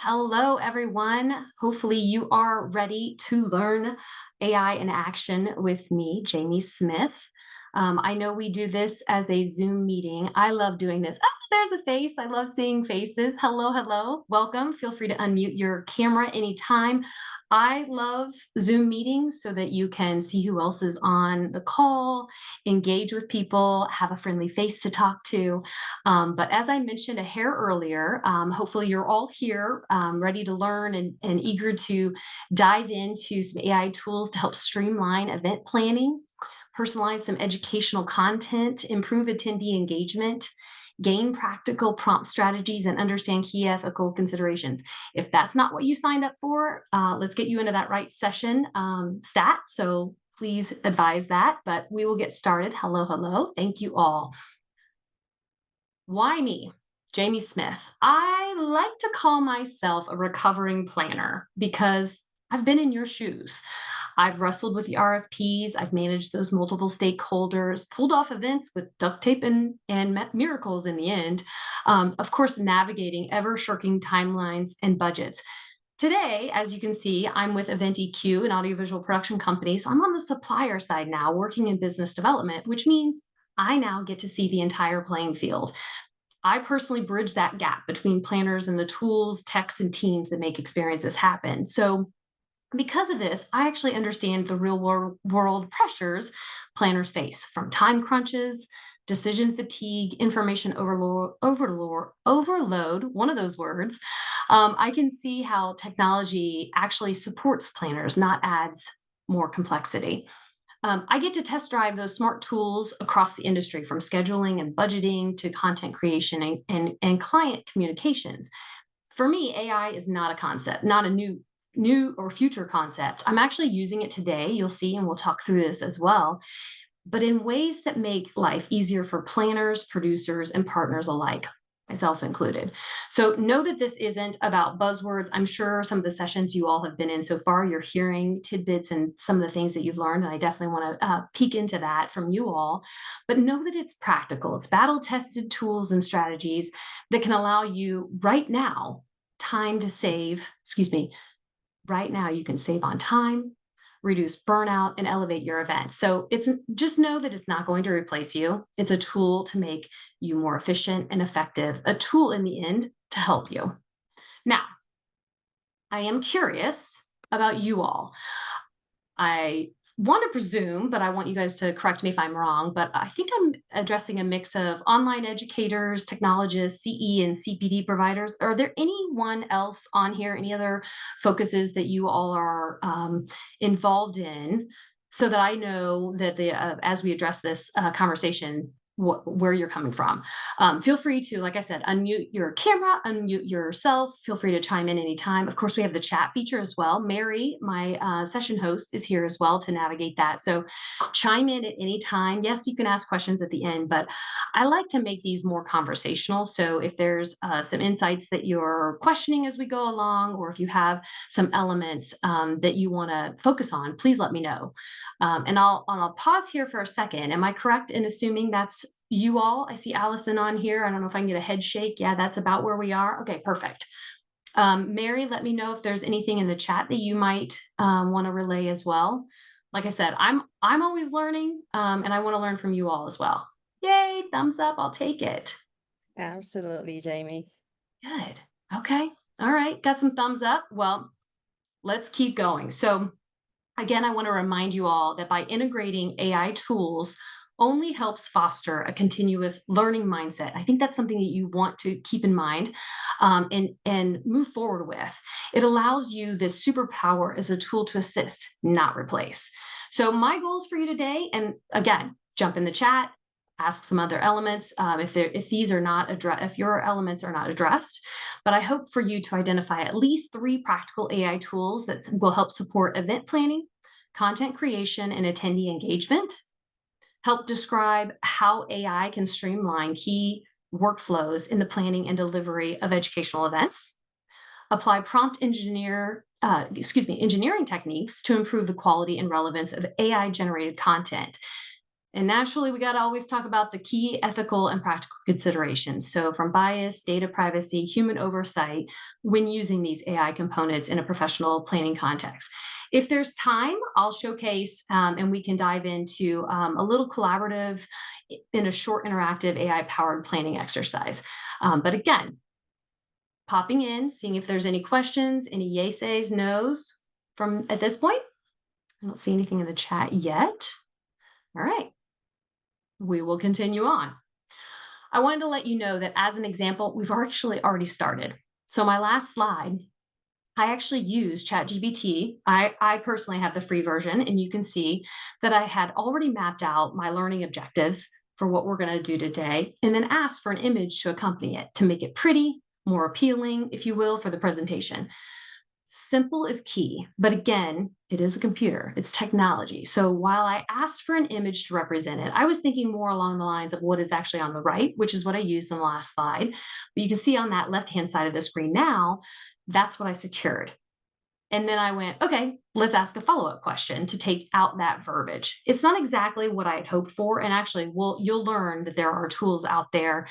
Hello, everyone. Hopefully, you are ready to learn AI in action with me, Jaime Smith. I know we do this as a Zoom meeting. I love doing this. Oh, there's a face. I love seeing faces. Hello, hello. Welcome. Feel free to unmute your camera anytime. I love Zoom meetings so that you can see who else is on the call, engage with people, have a friendly face to talk to. But as I mentioned a hair earlier, hopefully you're all here ready to learn and eager to dive into some AI tools to help streamline event planning, personalize some educational content, improve attendee engagement, gain practical prompt strategies, and understand key ethical considerations. If that's not what you signed up for, let's get you into that right session stat. So please advise that, but we will get started. Hello, hello. Thank you all. Why me? Jaime Smith. I like to call myself a recovering planner because I've been in your shoes. I've wrestled with the RFPs, I've managed those multiple stakeholders, pulled off events with duct tape and miracles in the end. Of course, navigating ever shirking timelines and budgets. Today, as you can see, I'm with 𝗲𝗡, an audiovisual production company. So I'm on the supplier side now, working in business development, which means I now get to see the entire playing field. I personally bridge that gap between planners and the tools, techs, and teams that make experiences happen. So because of this, I actually understand the real world pressures planners face, from time crunches, decision fatigue, information overload, one of those words. I can see how technology actually supports planners, not adds more complexity. I get to test drive those smart tools across the industry, from scheduling and budgeting to content creation and client communications. For me, AI is not a concept, not a new or future concept. I'm actually using it today, you'll see, and we'll talk through this as well, but in ways that make life easier for planners, producers, and partners alike, myself included. So know that this isn't about buzzwords. I'm sure some of the sessions you all have been in so far, you're hearing tidbits and some of the things that you've learned, and I definitely want to peek into that from you all. But know that it's practical. It's battle-tested tools and strategies that can allow you right now time to save, right now you can save on time, reduce burnout, and elevate your event. So it's just know that it's not going to replace you. It's a tool to make you more efficient and effective, a tool in the end to help you. Now, I am curious about you all. I want to presume, but I want you guys to correct me if I'm wrong, but I think I'm addressing a mix of online educators, technologists, CE, and CPD providers. Are there anyone else on here, any other focuses that you all are involved in, so that I know that as we address this conversation, where you're coming from. Feel free to, like I said, unmute your camera, unmute yourself. Feel free to chime in anytime. Of course, we have the chat feature as well. Mary, my session host, is here as well to navigate that. So chime in at any time. Yes, you can ask questions at the end, but I like to make these more conversational. So if there's some insights that you're questioning as we go along, or if you have some elements that you want to focus on, please let me know. And I'll pause here for a second. Am I correct in assuming that's you all? I see Allison on here. I don't know if I can get a head shake. Yeah, that's about where we are. Okay, perfect. Mary, let me know if there's anything in the chat that you might want to relay as well. Like I said, I'm always learning, and I want to learn from you all as well. Yay, thumbs up, I'll take it. Absolutely, Jaime. Good. Okay. All right. Got some thumbs up. Well, let's keep going. So again, I want to remind you all that by integrating AI tools only helps foster a continuous learning mindset. I think that's something that you want to keep in mind and move forward with. It allows you this superpower as a tool to assist, not replace. So my goals for you today, and again, jump in the chat, ask some other elements if these are not addressed, if your elements are not addressed. But I hope for you to identify at least 3 practical AI tools that will help support event planning, content creation, and attendee engagement. Help describe how AI can streamline key workflows in the planning and delivery of educational events. Apply prompt engineering techniques to improve the quality and relevance of AI-generated content. And naturally, we got to always talk about the key ethical and practical considerations. So, from bias, data privacy, human oversight, when using these AI components in a professional planning context. If there's time, I'll showcase and we can dive into a little collaborative in a short interactive AI powered planning exercise. But again, popping in, seeing if there's any questions, any yay says, no's from at this point. I don't see anything in the chat yet. All right. We will continue on. I wanted to let you know that as an example, we've actually already started. So my last slide, I actually used ChatGPT. I personally have the free version, and you can see that I had already mapped out my learning objectives for what we're going to do today, and then asked for an image to accompany it to make it pretty, more appealing, if you will, for the presentation. Simple is key, but again, it is a computer, it's technology. So while I asked for an image to represent it, I was thinking more along the lines of what is actually on the right, which is what I used in the last slide. But you can see on that left-hand side of the screen now, that's what I secured. And then I went, okay, let's ask a follow-up question to take out that verbiage. It's not exactly what I had hoped for. And actually, you'll learn that there are tools out there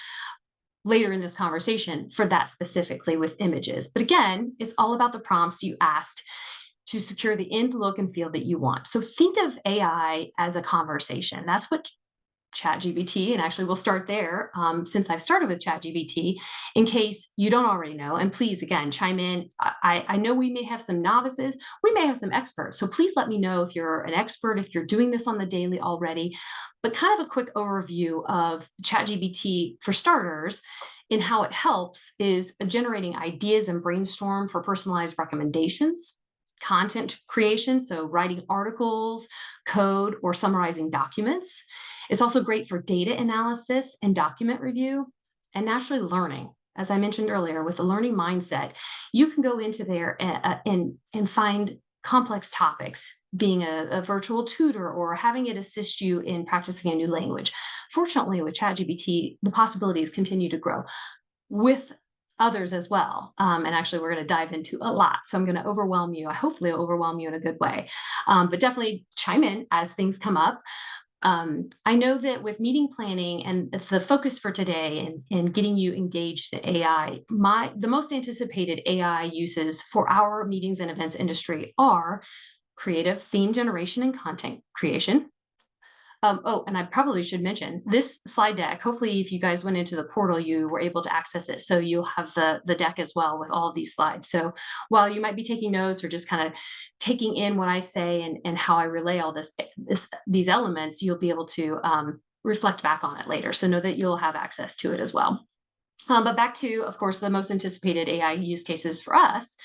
later in this conversation for that specifically with images. But again, it's all about the prompts you asked to secure the end look and feel that you want. So think of AI as a conversation. That's what ChatGPT, and actually we'll start there since I've started with ChatGPT, in case you don't already know. And please, again, chime in. I know we may have some novices, we may have some experts. So please let me know if you're an expert, if you're doing this on the daily already. But kind of a quick overview of ChatGPT for starters and how it helps is generating ideas and brainstorm for personalized recommendations, content creation, so writing articles, code, or summarizing documents. It's also great for data analysis and document review, and naturally learning. As I mentioned earlier, with the learning mindset, you can go into there and find complex topics, being a virtual tutor or having it assist you in practicing a new language. Fortunately, with ChatGPT, the possibilities continue to grow with others as well. And actually, we're going to dive into a lot. So I'm going to overwhelm you. I hopefully overwhelm you in a good way. But definitely chime in as things come up. I know that with meeting planning and the focus for today and getting you engaged in AI, the most anticipated AI uses for our meetings and events industry are creative theme generation and content creation. Oh, and I probably should mention this slide deck. Hopefully, if you guys went into the portal, you were able to access it. So you'll have the deck as well with all of these slides. So while you might be taking notes or just kind of taking in what I say and how I relay all these elements, you'll be able to reflect back on it later. So know that you'll have access to it as well. But back to, of course, the most anticipated AI use cases for us: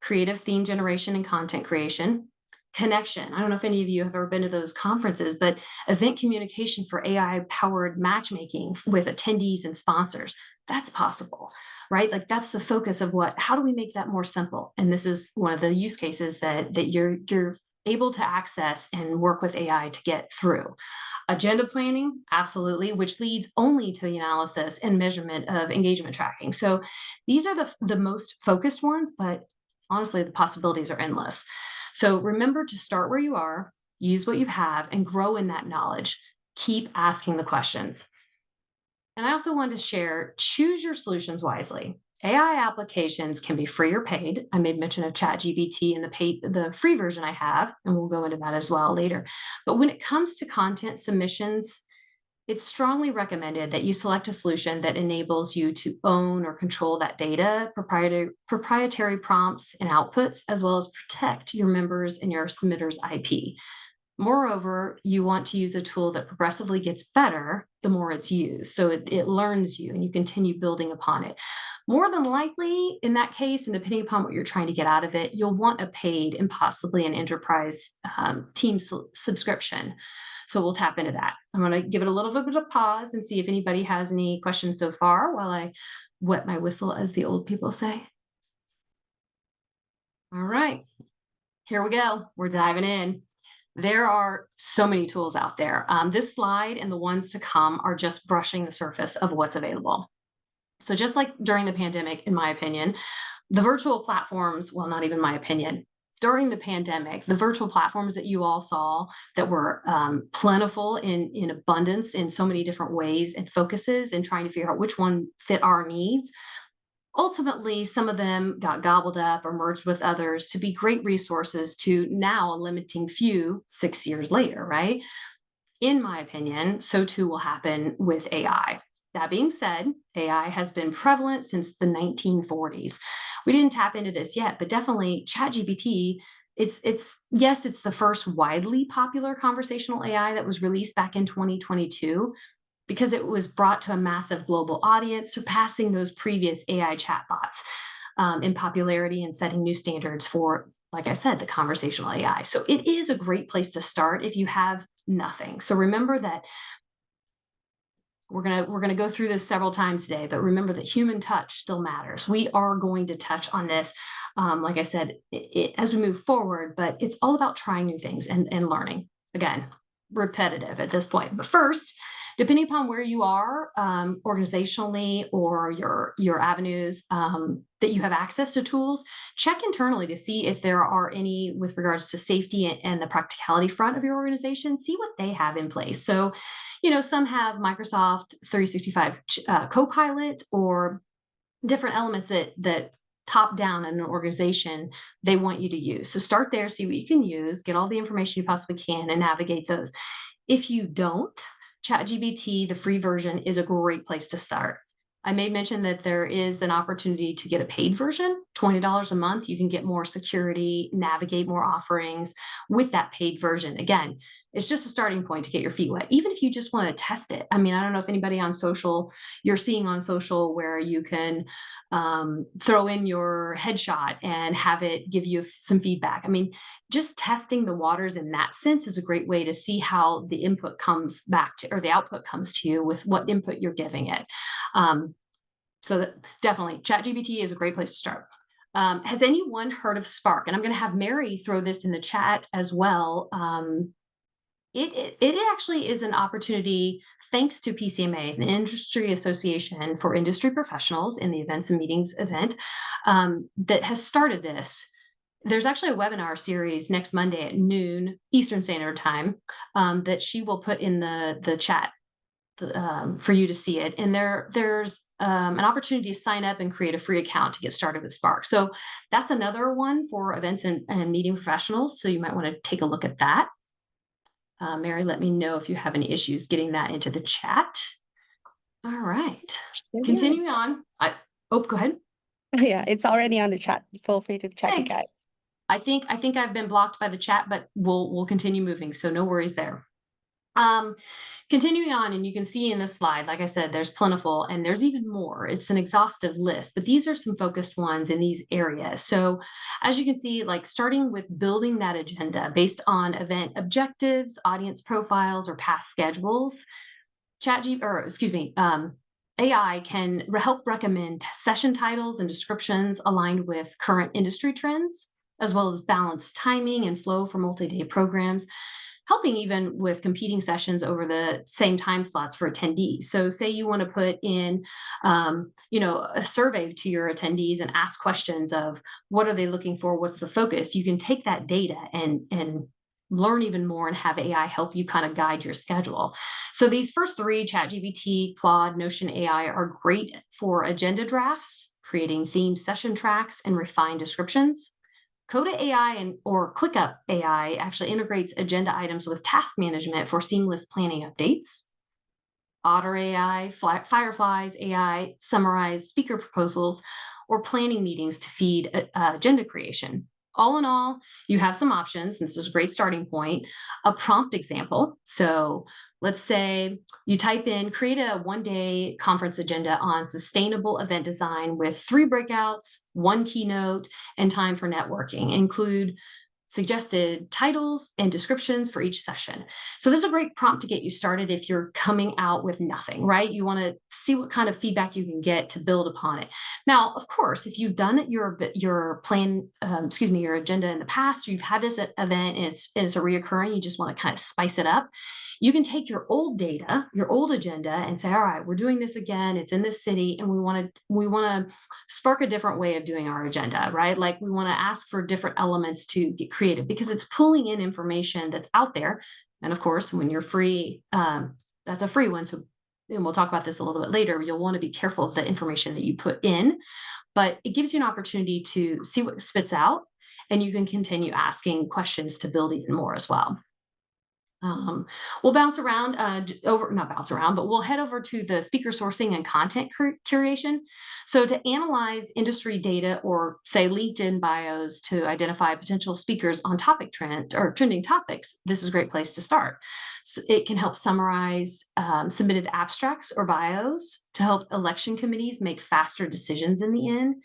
creative theme generation and content creation. Connection. I don't know if any of you have ever been to those conferences, but event communication for AI-powered matchmaking with attendees and sponsors, that's possible, right? Like that's the focus of how do we make that more simple? And this is one of the use cases that you're able to access and work with AI to get through. Agenda planning, absolutely, which leads only to the analysis and measurement of engagement tracking. So these are the most focused ones, but honestly, the possibilities are endless. So remember to start where you are, use what you have, and grow in that knowledge. Keep asking the questions. And I also wanted to share, choose your solutions wisely. AI applications can be free or paid. I made mention of ChatGPT and the free version I have, and we'll go into that as well later. But when it comes to content submissions, it's strongly recommended that you select a solution that enables you to own or control that data, proprietary prompts and outputs, as well as protect your members and your submitters' IP. Moreover, you want to use a tool that progressively gets better the more it's used. So it learns you and you continue building upon it. More than likely, in that case, and depending upon what you're trying to get out of it, you'll want a paid and possibly an enterprise team subscription. So we'll tap into that. I'm going to give it a little bit of pause and see if anybody has any questions so far while I wet my whistle, as the old people say. All right, here we go. We're diving in. There are so many tools out there. This slide and the ones to come are just brushing the surface of what's available. So just like during the pandemic, in my opinion, the virtual platforms, well, not even my opinion, during the pandemic, the virtual platforms that you all saw that were plentiful in abundance in so many different ways and focuses and trying to figure out which one fit our needs. Ultimately, some of them got gobbled up or merged with others to be great resources to now a limiting few 6 years later, right? In my opinion, so too will happen with AI. That being said, AI has been prevalent since the 1940s. We didn't tap into this yet, but definitely ChatGPT, yes, it's the first widely popular conversational AI that was released back in 2022 because it was brought to a massive global audience, surpassing those previous AI chatbots in popularity and setting new standards for, like I said, the conversational AI. So it is a great place to start if you have nothing. So remember that we're gonna go through this several times today, but remember that human touch still matters. We are going to touch on this, like I said, as we move forward, but it's all about trying new things and learning. Again, repetitive at this point. But first, depending upon where you are organizationally or your avenues that you have access to tools, check internally to see if there are any with regards to safety and the practicality front of your organization. See what they have in place. So, some have Microsoft 365 Copilot or different elements that top down in an organization they want you to use. So start there, see what you can use, get all the information you possibly can, and navigate those. If you don't, ChatGPT, the free version, is a great place to start. I may mention that there is an opportunity to get a paid version, $20 a month. You can get more security, navigate more offerings with that paid version. Again, it's just a starting point to get your feet wet, even if you just want to test it. I mean, I don't know if anybody on social, you're seeing on social where you can throw in your headshot and have it give you some feedback. I mean, just testing the waters in that sense is a great way to see how the input comes back to, or the output comes to you with what input you're giving it. So definitely ChatGPT is a great place to start. Has anyone heard of Spark? And I'm going to have Mary throw this in the chat as well. It actually is an opportunity, thanks to PCMA, an industry association for industry professionals in the events and meetings event, that has started this. There's actually a webinar series next Monday at noon Eastern Standard Time that she will put in the chat for you to see it. And there's an opportunity to sign up and create a free account to get started with Spark. So that's another one for events and meeting professionals. So you might want to take a look at that. Mary, let me know if you have any issues getting that into the chat. All right. Continuing on. Go ahead. Yeah, it's already on the chat. Feel free to check it, guys. I think I've been blocked by the chat, but we'll continue moving. So no worries there. Continuing on, and you can see in this slide, like I said, there's plentiful and there's even more. It's an exhaustive list, but these are some focused ones in these areas. So as you can see, like starting with building that agenda based on event objectives, audience profiles, or past schedules, AI can help recommend session titles and descriptions aligned with current industry trends, as well as balance timing and flow for multi-day programs, helping even with competing sessions over the same time slots for attendees. So say you want to put in, a survey to your attendees and ask questions of what are they looking for? What's the focus? You can take that data and learn even more and have AI help you kind of guide your schedule. So these first three, ChatGPT, Claude, Notion AI, are great for agenda drafts, creating themed session tracks, and refined descriptions. Coda AI or ClickUp AI actually integrates agenda items with task management for seamless planning updates. Otter AI, Fireflies AI summarize speaker proposals or planning meetings to feed agenda creation. All in all, you have some options. This is a great starting point. A prompt example. So let's say you type in, create a one-day conference agenda on sustainable event design with 3 breakouts, 1 keynote, and time for networking. Include suggested titles and descriptions for each session. So this is a great prompt to get you started if you're coming out with nothing, right? You want to see what kind of feedback you can get to build upon it. Now, of course, if you've done your agenda in the past, or you've had this event and it's a reoccurring, you just want to kind of spice it up, You can take your old data, your old agenda, and say, all right, we're doing this again. It's in this city, and we want to spark a different way of doing our agenda, right? Like we want to ask for different elements to get creative because it's pulling in information that's out there. And of course, when you're free, that's a free one. So, and we'll talk about this a little bit later. You'll want to be careful of the information that you put in, but it gives you an opportunity to see what spits out, and you can continue asking questions to build even more as well. We'll bounce around not bounce around, but we'll head over to the speaker sourcing and content curation. So to analyze industry data or say LinkedIn bios to identify potential speakers on topic trend or trending topics, this is a great place to start. So it can help summarize submitted abstracts or bios to help election committees make faster decisions in the end.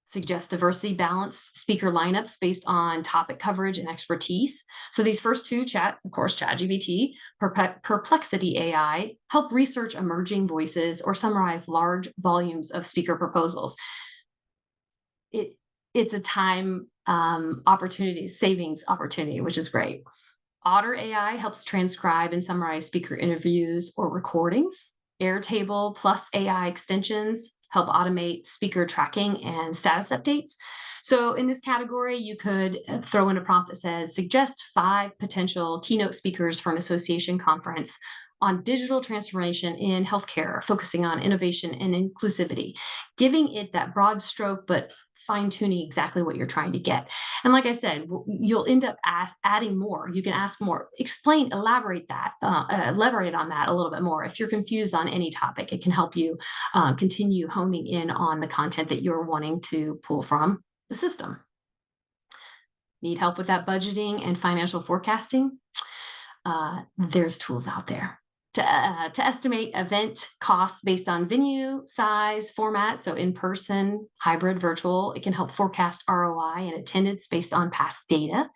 Suggest diversity balanced speaker lineups based on topic coverage and expertise. So these first two, of course, ChatGPT, Perplexity AI, help research emerging voices or summarize large volumes of speaker proposals. It's a time savings opportunity, which is great. Otter AI helps transcribe and summarize speaker interviews or recordings. Airtable plus AI extensions help automate speaker tracking and status updates. So in this category, you could throw in a prompt that says, suggest 5 potential keynote speakers for an association conference on digital transformation in healthcare, focusing on innovation and inclusivity, giving it that broad stroke, but fine-tuning exactly what you're trying to get. And like I said, you'll end up adding more. You can ask more, elaborate on that a little bit more. If you're confused on any topic, it can help you continue honing in on the content that you're wanting to pull from the system. Need help with that budgeting and financial forecasting? There's tools out there. To estimate event costs based on venue, size, format, so in-person, hybrid, virtual. It can help forecast ROI and attendance based on past data.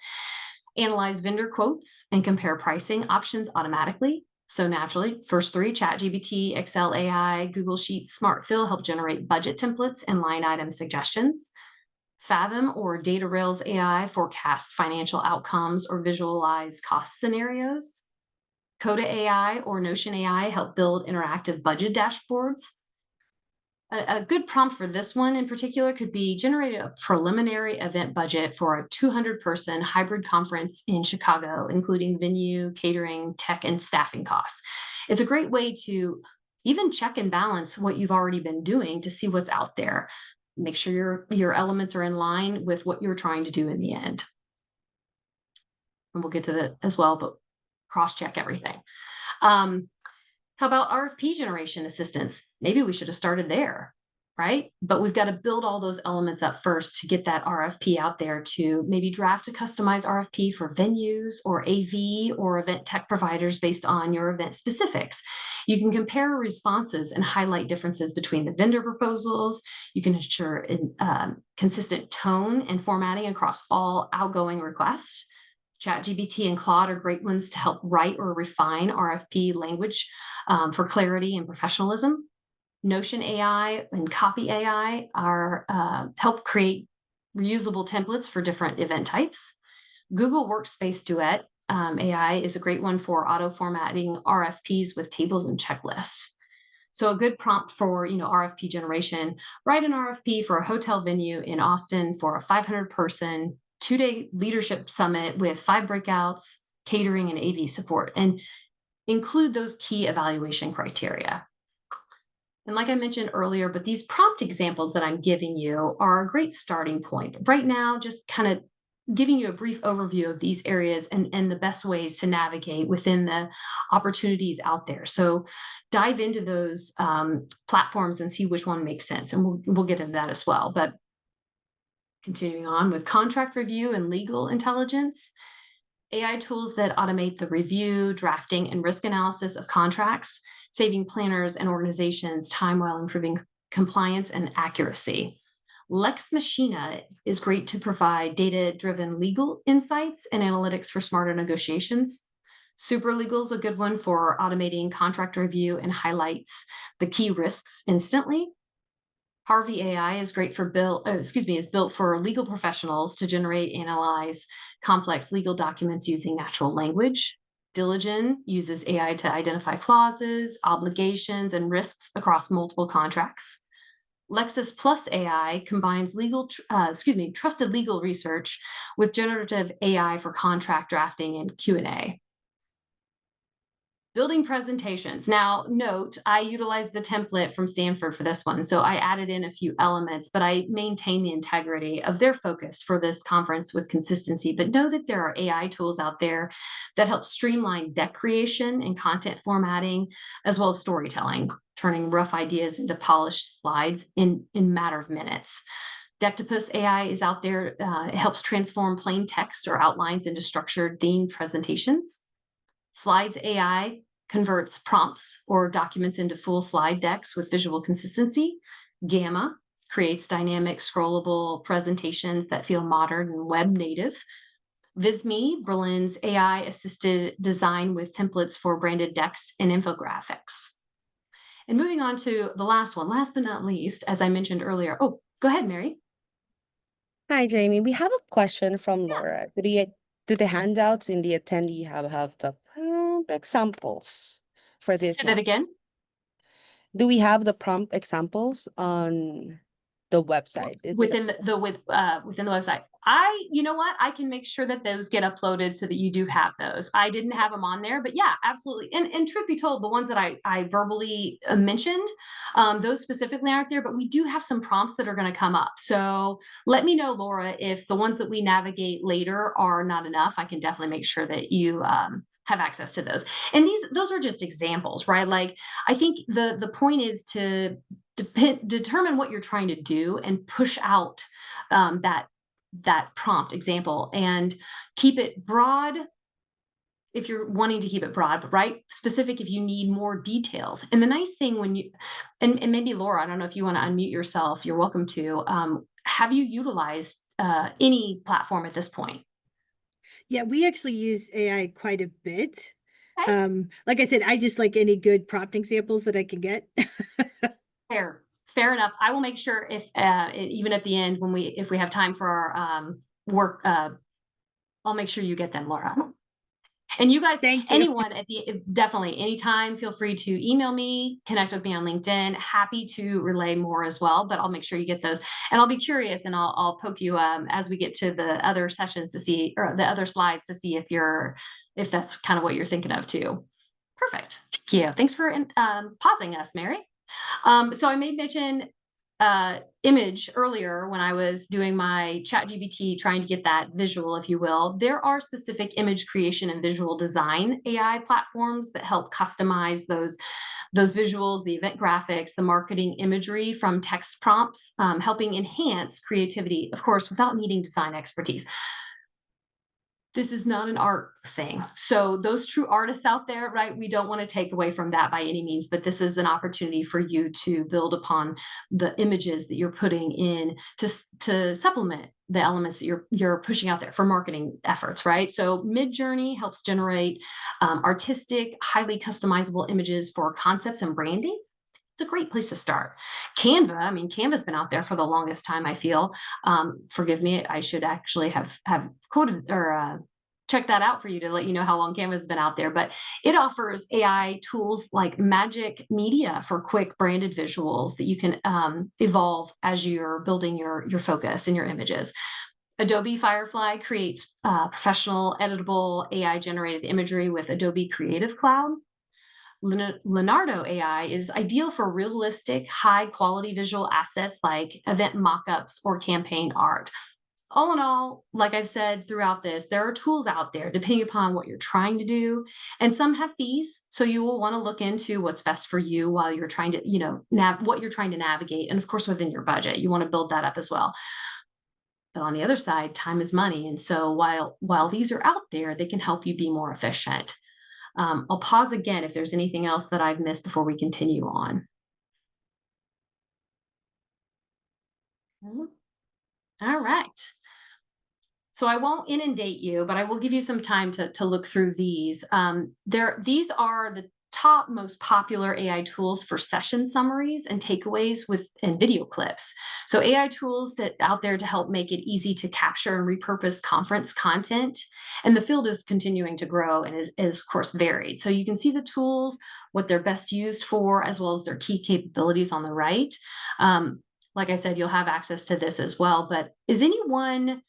Analyze vendor quotes and compare pricing options automatically. So naturally, first 3, ChatGPT, Excel AI, Google Sheets, SmartFill help generate budget templates and line item suggestions. Fathom or Data Rails AI forecast financial outcomes or visualize cost scenarios. Coda AI or Notion AI help build interactive budget dashboards. A good prompt for this one in particular could be generate a preliminary event budget for a 200-person hybrid conference in Chicago, including venue, catering, tech, and staffing costs. It's a great way to even check and balance what you've already been doing to see what's out there. Make sure your elements are in line with what you're trying to do in the end. And we'll get to that as well, but cross-check everything. How about RFP generation assistance? Maybe we should have started there, right? But we've got to build all those elements up first to get that RFP out there, to maybe draft a customized RFP for venues or AV or event tech providers based on your event specifics. You can compare responses and highlight differences between the vendor proposals. You can ensure consistent tone and formatting across all outgoing requests. ChatGPT and Claude are great ones to help write or refine RFP language for clarity and professionalism. Notion AI and Copy AI help create reusable templates for different event types. Google Workspace Duet AI is a great one for auto-formatting RFPs with tables and checklists. So a good prompt for RFP generation: write an RFP for a hotel venue in Austin for a 500-person 2-day leadership summit with 5 breakouts, catering, and AV support, and include those key evaluation criteria. And like I mentioned earlier, but these prompt examples that I'm giving you are a great starting point. But right now, just kind of giving you a brief overview of these areas and the best ways to navigate within the opportunities out there. So dive into those platforms and see which one makes sense. And we'll get into that as well. But continuing on with contract review and legal intelligence, AI tools that automate the review, drafting, and risk analysis of contracts, saving planners and organizations time while improving compliance and accuracy. Lex Machina is great to provide data-driven legal insights and analytics for smarter negotiations. Superlegal is a good one for automating contract review and highlights the key risks instantly. Harvey AI is great for is built for legal professionals to generate and analyze complex legal documents using natural language. Diligent uses AI to identify clauses, obligations, and risks across multiple contracts. Lexis Plus AI combines trusted legal research with generative AI for contract drafting and Q&A. Building presentations. Now, note, I utilized the template from Stanford for this one, so I added in a few elements, but I maintain the integrity of their focus for this conference with consistency. But know that there are AI tools out there that help streamline deck creation and content formatting, as well as storytelling, turning rough ideas into polished slides in a matter of minutes. 𝗲𝗵𝗴𝗶𝗃𝗄𝗃 AI is out there. It helps transform plain text or outlines into structured themed presentations. Slides AI converts prompts or documents into full slide decks with visual consistency. Gamma creates dynamic scrollable presentations that feel modern and web native. 𝗲𝗵𝗵𝗶𝗰 blends AI-assisted design with templates for branded decks and infographics. And moving on to the last one, last but not least, as I mentioned earlier. Oh, go ahead, Mary. Hi, Jamie. We have a question from Laura. Do the handouts in the attendee hub have the prompt examples for this Say one? that again. Do we have the prompt examples on the website? Within the website. You know what? I can make sure that those get uploaded so that you do have those. I didn't have them on there, but yeah, absolutely. And truth be told, the ones that I verbally mentioned, those specifically aren't there, but we do have some prompts that are going to come up. So let me know, Laura, if the ones that we navigate later are not enough. I can definitely make sure that you have access to those. And those are just examples, right? Like, I think the point is to determine what you're trying to do and push out that prompt example and keep it broad if you're wanting to keep it broad, but right specific if you need more details. And the nice thing when you, and maybe Laura, I don't know if you want to unmute yourself, you're welcome to, have you utilized any platform at this point? Yeah, we actually use AI quite a bit. Okay. Like I said, I just like any good prompt examples that I can get. Fair enough. I will make sure if even at the end if we have time for our work, I'll make sure you get them, Laura. And you guys, Thank you. anyone definitely anytime, feel free to email me, connect with me on LinkedIn. Happy to relay more as well, but I'll make sure you get those. And I'll be curious and I'll poke you as we get to the other sessions to see, or the other slides to see if that's kind of what you're thinking of too. Perfect. Thank you. Thanks for pausing us, Mary. So I made mention image earlier when I was doing my ChatGPT, trying to get that visual, if you will. There are specific image creation and visual design AI platforms that help customize those visuals, the event graphics, the marketing imagery from text prompts, helping enhance creativity, of course, without needing design expertise. This is not an art thing. So those true artists out there, right, we don't want to take away from that by any means, but this is an opportunity for you to build upon the images that you're putting in to supplement the elements that you're pushing out there for marketing efforts, right? So Midjourney helps generate artistic, highly customizable images for concepts and branding. It's a great place to start. Canva's been out there for the longest time, I feel. Forgive me, I should actually have quoted or checked that out for you to let you know how long Canva's been out there. But it offers AI tools like Magic Media for quick branded visuals that you can evolve as you're building your focus and your images. Adobe Firefly creates professional, editable, AI-generated imagery with Adobe Creative Cloud. Leonardo AI is ideal for realistic, high-quality visual assets like event mockups or campaign art. All in all, like I've said throughout this, there are tools out there depending upon what you're trying to do, and some have fees, so you will want to look into what's best for you while you're trying to, what you're trying to navigate, and of course within your budget, you want to build that up as well. But on the other side, time is money, and so while these are out there, they can help you be more efficient. I'll pause again if there's anything else that I've missed before we continue on. All right. So I won't inundate you, but I will give you some time to look through these. These are the top most popular AI tools for session summaries and takeaways and video clips. So AI tools out there to help make it easy to capture and repurpose conference content. And the field is continuing to grow and is of course varied. So you can see the tools, what they're best used for, as well as their key capabilities on the right. Like I said, you'll have access to this as well. But is anyone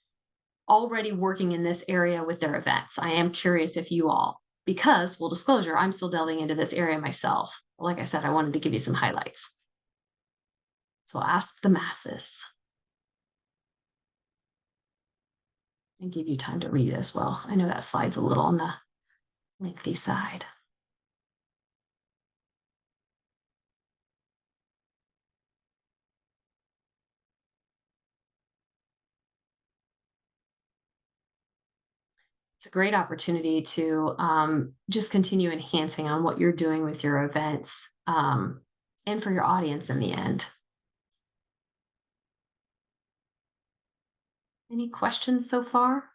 already working in this area with their events? I am curious if you all, because full disclosure, I'm still delving into this area myself. Like I said, I wanted to give you some highlights. So I'll ask the masses and give you time to read it as well. I know that slide's a little on the lengthy side. It's a great opportunity to just continue enhancing on what you're doing with your events and for your audience in the end. Any questions so far?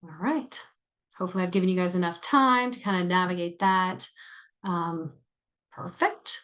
All right. Hopefully I've given you guys enough time to kind of navigate that. Perfect.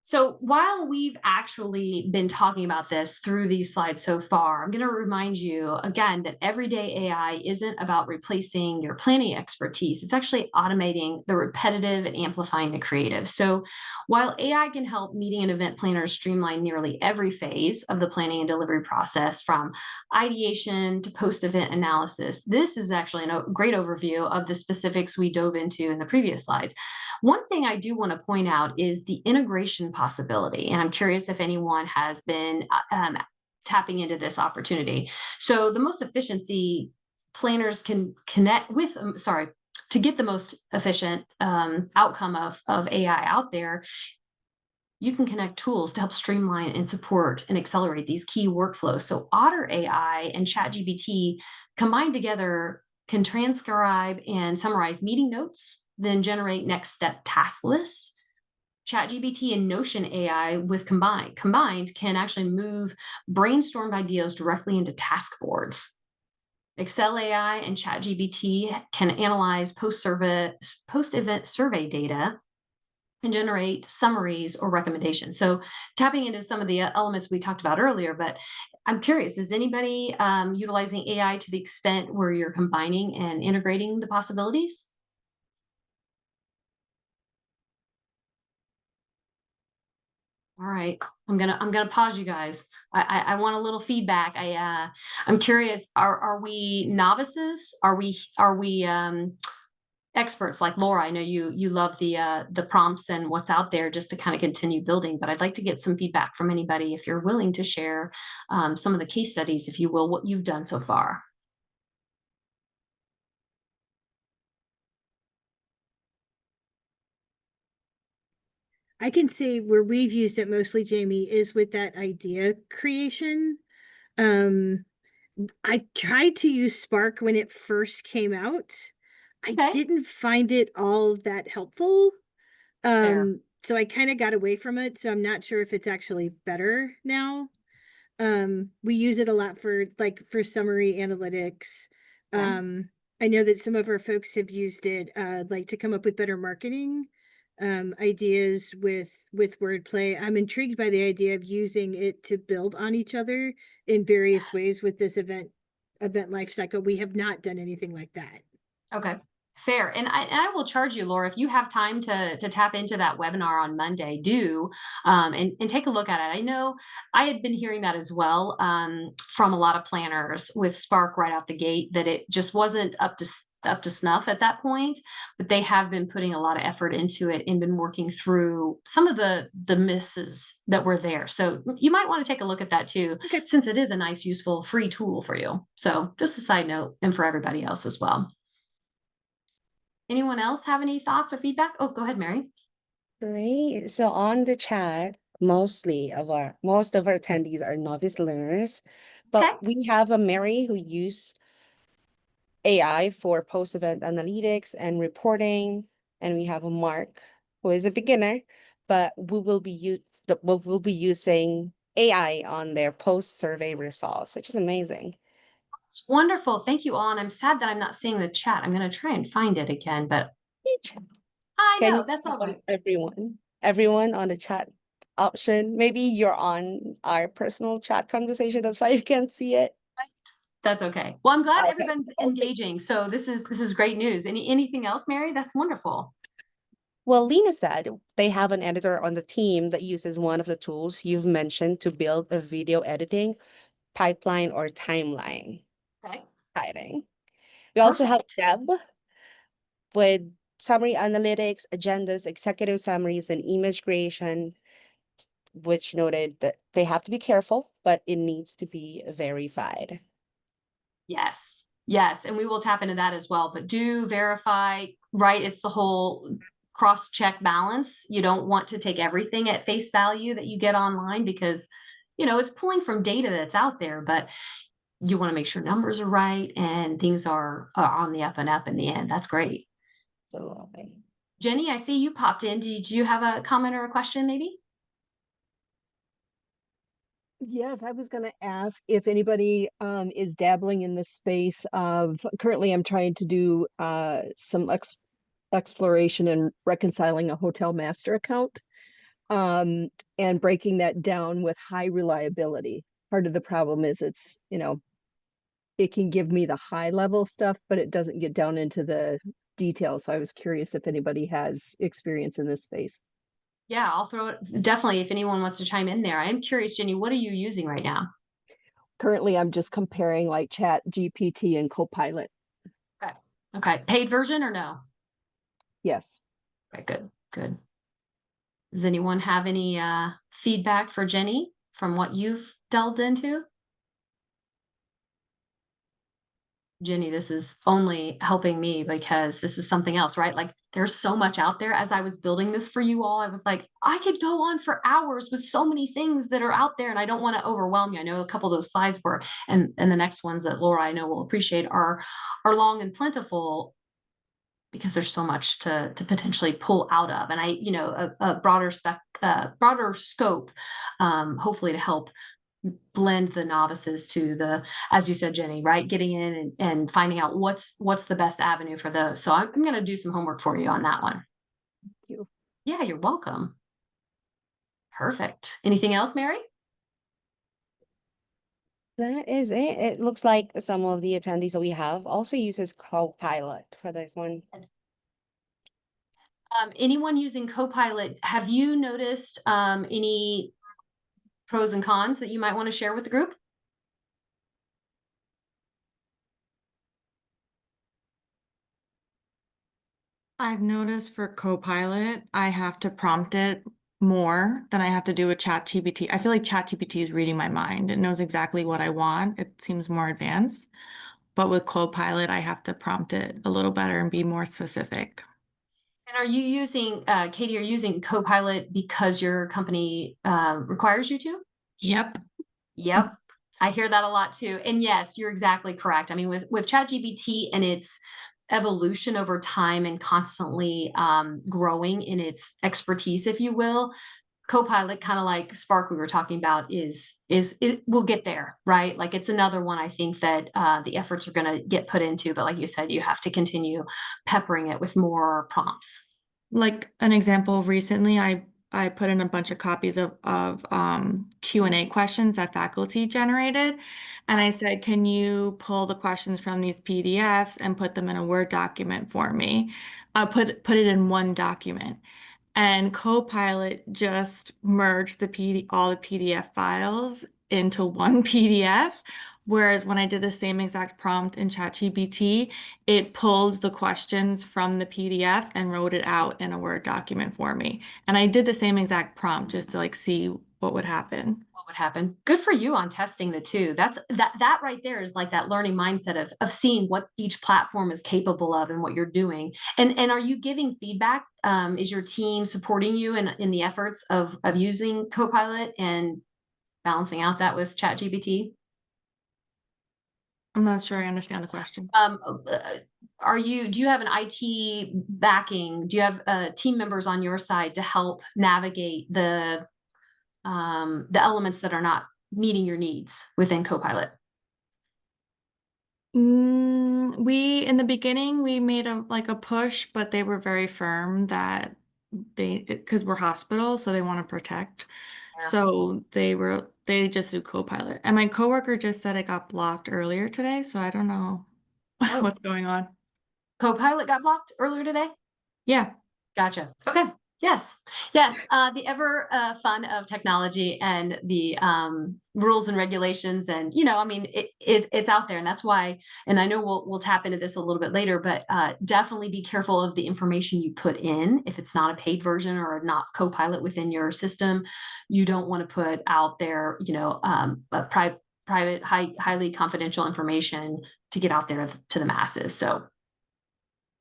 So while we've actually been talking about this through these slides so far, I'm going to remind you again that everyday AI isn't about replacing your planning expertise. It's actually automating the repetitive and amplifying the creative. So while AI can help meeting and event planners streamline nearly every phase of the planning and delivery process, from ideation to post-event analysis, this is actually a great overview of the specifics we dove into in the previous slides. One thing I do want to point out is the integration possibility, and I'm curious if anyone has been tapping into this opportunity. So the most efficiency planners can connect with, to get the most efficient outcome of AI out there, you can connect tools to help streamline and support and accelerate these key workflows. So Otter AI and ChatGPT combined together can transcribe and summarize meeting notes, then generate next step task lists. ChatGPT and Notion AI with combined can actually move brainstormed ideas directly into task boards. Excel AI and ChatGPT can analyze post-event survey data and generate summaries or recommendations. So tapping into some of the elements we talked about earlier, but I'm curious, is anybody utilizing AI to the extent where you're combining and integrating the possibilities? All right, I'm gonna pause you guys. I want a little feedback. I'm curious. Are we novices? Are we experts like Laura? I know you love the prompts and what's out there just to kind of continue building. But I'd like to get some feedback from anybody if you're willing to share some of the case studies, if you will, what you've done so far. I can say where we've used it mostly, Jamie, is with that idea creation. I tried to use Spark when it first came out. Okay. I didn't find it all that helpful. Fair. So I kind of got away from it. So I'm not sure if it's actually better now. We use it a lot for summary analytics. Okay. I know that some of our folks have used it like to come up with better marketing ideas with wordplay. I'm intrigued by the idea of using it to build on each other in various ways with this event life cycle. We have not done anything like that. Okay. Fair. And I will charge you, Laura, if you have time to tap into that webinar on Monday, do and take a look at it. I know I had been hearing that as well from a lot of planners with Spark right out the gate, that it just wasn't up to snuff at that point, but they have been putting a lot of effort into it and been working through some of the misses that were there. So you might want to take a look at that too, Okay. since it is a nice, useful, free tool for you. So just a side note, and for everybody else as well. Anyone else have any thoughts or feedback? Oh, go ahead, Mary. Great. So on the chat, most of our attendees are novice learners, but Okay. we have a Mary who used AI for post-event analytics and reporting, and we have a Mark who is a beginner, but we will be using AI on their post-survey results, which is amazing. It's wonderful. Thank you all. And I'm sad that I'm not seeing the chat. I'm going to try and find it again, but I Can know you that's all click on right. everyone on the chat option? Maybe you're on our personal chat conversation. That's why you can't see it. That's okay. Well, I'm glad Okay. everyone's engaging. So this is great news. Anything else, Mary? That's wonderful. Well, Lena said they have an editor on the team that uses one of the tools you've mentioned to build a video editing pipeline or timeline. Okay. Exciting. We also have Perfect. Deb with summary analytics, agendas, executive summaries, and image creation, which noted that they have to be careful, but it needs to be verified. Yes. Yes. And we will tap into that as well. But do verify, right? It's the whole cross-check balance. You don't want to take everything at face value that you get online because, it's pulling from data that's out there, but you want to make sure numbers are right and things are on the up and up in the end. That's great. Absolutely. Jenny, I see you popped in. Did you have a comment or a question maybe? Yes, I was going to ask if anybody is dabbling in the space of, currently I'm trying to do some exploration and reconciling a hotel master account and breaking that down with high reliability. Part of the problem is it's, it can give me the high level stuff, but it doesn't get down into the details. So I was curious if anybody has experience in this space. Yeah, I'll throw it definitely if anyone wants to chime in there. I am curious, Jenny, what are you using right now? Currently, I'm just comparing like Chat GPT and Copilot. Okay. Okay. Paid version or no? Yes. Okay, good. Good. Does anyone have any feedback for Jenny from what you've delved into? Jenny, this is only helping me because this is something else, right? Like there's so much out there. As I was building this for you all, I was like, I could go on for hours with so many things that are out there and I don't want to overwhelm you. I know a couple of those slides were, and the next ones that Laura, I know will appreciate are long and plentiful because there's so much to potentially pull out of. And a broader scope, hopefully to help blend the novices to the, as you said, Jenny, right? Getting in and finding out what's the best avenue for those. So I'm going to do some homework for you on that one. Thank you. Yeah, you're welcome. Perfect. Anything else, Mary? That is it. It looks like some of the attendees that we have also uses Copilot for this one. Anyone using Copilot, have you noticed any pros and cons that you might want to share with the group? I've noticed for Copilot, I have to prompt it more than I have to do with ChatGPT. I feel like ChatGPT is reading my mind. It knows exactly what I want. It seems more advanced. But with Copilot, I have to prompt it a little better and be more specific. And are you using, Katie, are you using Copilot because your company requires you to? Yep. Yep. I hear that a lot too. And yes, you're exactly correct. I mean, with ChatGPT and its evolution over time and constantly growing in its expertise, if you will, Copilot, kind of like Spark we were talking about, it will get there, right? Like it's another one I think that the efforts are going to get put into. But like you said, you have to continue peppering it with more prompts. Like an example, recently I put in a bunch of copies of Q&A questions that faculty generated. And I said, can you pull the questions from these PDFs and put them in a Word document for me? Put it in one document. And Copilot just merged all the PDF files into one PDF. Whereas when I did the same exact prompt in ChatGPT, it pulled the questions from the PDFs and wrote it out in a Word document for me. And I did the same exact prompt just to see what would happen. What would happen? Good for you on testing the two. That right there is like that learning mindset of seeing what each platform is capable of and what you're doing. And are you giving feedback? Is your team supporting you in the efforts of using Copilot and balancing out that with ChatGPT? I'm not sure I understand the question. Do you have an IT backing? Do you have team members on your side to help navigate the elements that are not meeting your needs within Copilot? In the beginning, we made a push, but they were very firm that because we're hospital, so they want to protect. Yeah. So they just do Copilot. And my coworker just said it got blocked earlier today, so I don't know Oh. what's going on. Copilot got blocked earlier today? Yeah. Gotcha. Okay. Yes. Yes. The ever fun of technology and the rules and regulations, and I mean, it's out there, and that's why. And I know we'll tap into this a little bit later, but definitely be careful of the information you put in. If it's not a paid version or not Copilot within your system, you don't want to put out there, a private, highly confidential information to get out there to the masses. So.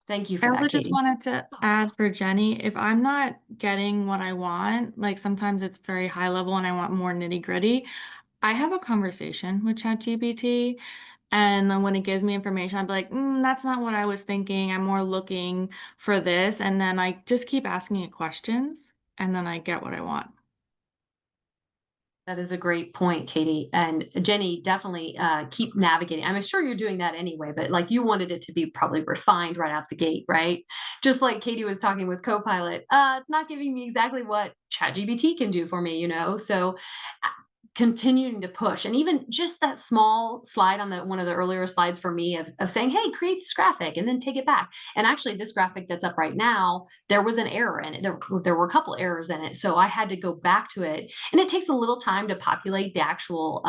Thank you for I that, also just Katie. wanted to add for Jenny, if I'm not getting what I want, like sometimes it's very high level and I want more nitty gritty, I have a conversation with ChatGPT, and then when it gives me information, I'd be like, that's not what I was thinking. I'm more looking for this. And then I just keep asking it questions, and then I get what I want. That is a great point, Katie. And Jenny, definitely keep navigating. I'm sure you're doing that anyway, but like you wanted it to be probably refined right out the gate, right? Just like Katie was talking with Copilot, it's not giving me exactly what ChatGPT can do for me, So continuing to push, and even just that small slide on one of the earlier slides for me of saying, hey, create this graphic and then take it back. And actually this graphic that's up right now, there was an error in it. There were a couple errors in it. So I had to go back to it, and it takes a little time to populate the actual,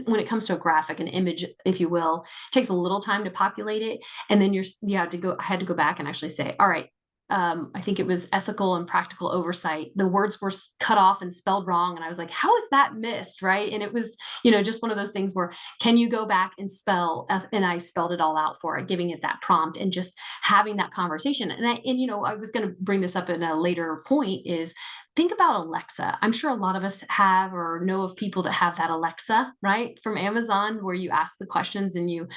when it comes to a graphic, an image, if you will, it takes a little time to populate it. And then I had to go back and actually say, all right, I think it was ethical and practical oversight. The words were cut off and spelled wrong. And I was like, how is that missed? Right. And it was, just one of those things where, can you go back and spell? And I spelled it all out for it, giving it that prompt and just having that conversation. And I was going to bring this up in a later point is think about Alexa. I'm sure a lot of us have or know of people that have that Alexa, right? From Amazon, where you ask the questions and you,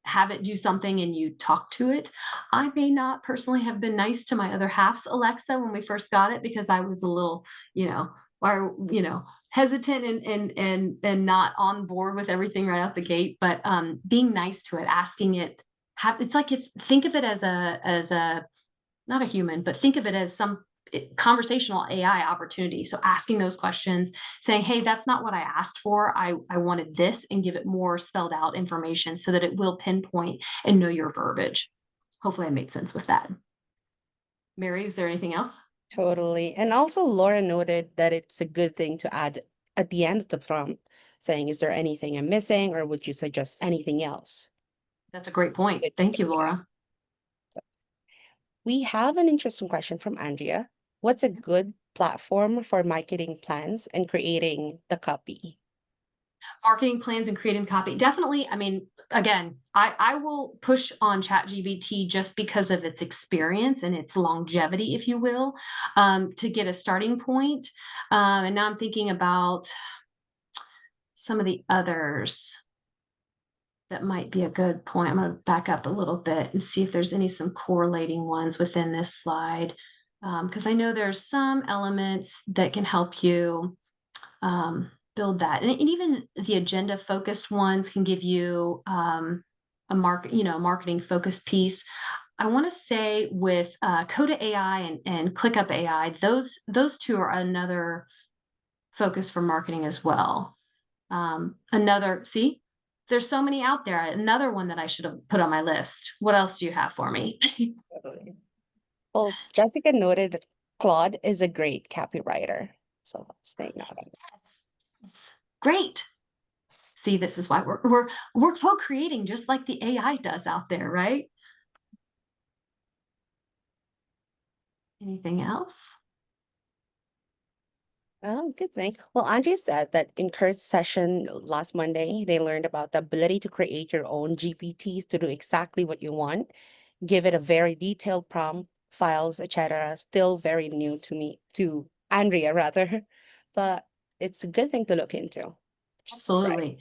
have it do something and you talk to it. I may not personally have been nice to my other half's Alexa when we first got it, because I was a little, hesitant and not on board with everything right out the gate. But being nice to it, asking it, think of it as a not a human, but think of it as some conversational AI opportunity. So asking those questions, saying, hey, that's not what I asked for. I wanted this, and give it more spelled out information so that it will pinpoint and know your verbiage. Hopefully I made sense with that. Mary, is there anything else? Totally. And also Laura noted that it's a good thing to add at the end of the prompt saying, is there anything I'm missing, or would you suggest anything else? That's a great point. Thank you, Laura. We have an interesting question from Andrea. What's a good platform for marketing plans and creating the copy? Marketing plans and creating copy. Definitely. I mean, again, I will push on ChatGPT just because of its experience and its longevity, if you will, to get a starting point. And now I'm thinking about some of the others that might be a good point. I'm going to back up a little bit and see if there's some correlating ones within this slide, because I know there's some elements that can help you build that. And even the agenda focused ones can give you marketing focused piece. I want to say with Coda AI and ClickUp AI, those two are another focus for marketing as well. There's so many out there. Another one that I should have put on my list. What else do you have for me? Well, Jessica noted that Claude is a great copywriter. So let's stay on it. Yes. Great. See, this is why we're workflow creating just like the AI does out there, right? Anything else? Oh, good thing. Well, Andrea said that in Kurt's session last Monday, they learned about the ability to create your own GPTs to do exactly what you want, give it a very detailed prompt, files, etc. Still very new to Andrea rather, but it's a good thing to look into. Absolutely.